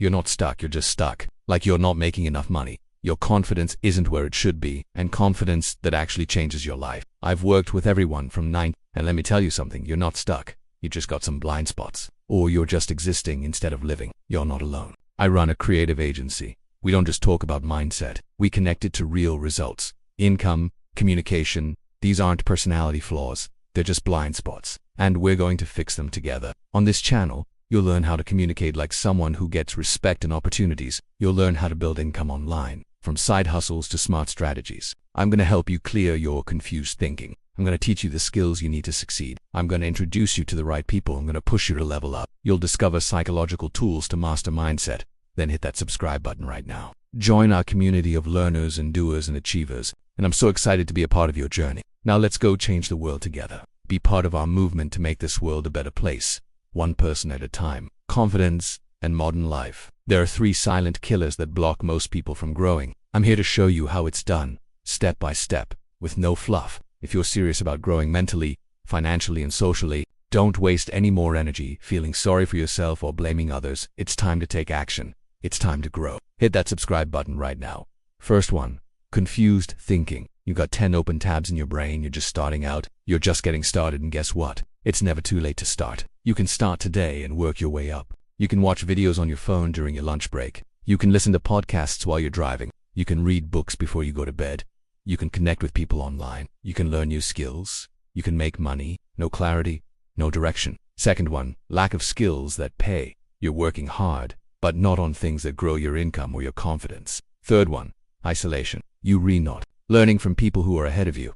You're not stuck, you're just stuck. Like you're not making enough money. Your confidence isn't where it should be, and confidence that actually changes your life. I've worked with everyone from 9, and let me tell you something, you're not stuck. You just got some blind spots. Or you're just existing instead of living. You're not alone. I run a creative agency. We don't just talk about mindset. We connect it to real results. Income, communication, these aren't personality flaws. They're just blind spots. And we're going to fix them together. On this channel, you'll learn how to communicate like someone who gets respect and opportunities. You'll learn how to build income online, from side hustles to smart strategies. I'm going to help you clear your confused thinking. I'm going to teach you the skills you need to succeed. I'm going to introduce you to the right people. I'm going to push you to level up. You'll discover psychological tools to master mindset. Then hit that subscribe button right now. Join our community of learners and doers and achievers. And I'm so excited to be a part of your journey. Now let's go change the world together. Be part of our movement to make this world a better place. One person at a time. Confidence and modern life. There are 3 silent killers that block most people from growing. I'm here to show you how it's done, step by step, with no fluff. If you're serious about growing mentally, financially, and socially, don't waste any more energy feeling sorry for yourself or blaming others. It's time to take action. It's time to grow. Hit that subscribe button right now. First one, confused thinking. You got 10 open tabs in your brain, you're just starting out, you're just getting started, and guess what? It's never too late to start. You can start today and work your way up. You can watch videos on your phone during your lunch break. You can listen to podcasts while you're driving. You can read books before you go to bed. You can connect with people online. You can learn new skills. You can make money. No clarity, no direction. Second one, lack of skills that pay. You're working hard, but not on things that grow your income or your confidence. Third one, isolation. You not learning from people who are ahead of you.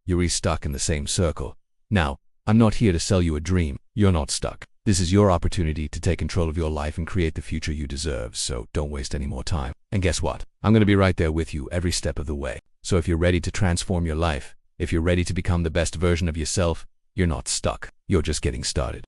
You're stuck in the same circle. Now, I'm not here to sell you a dream. You're not stuck. This is your opportunity to take control of your life and create the future you deserve, so don't waste any more time. And guess what? I'm going to be right there with you every step of the way. So if you're ready to transform your life, if you're ready to become the best version of yourself, you're not stuck. You're just getting started.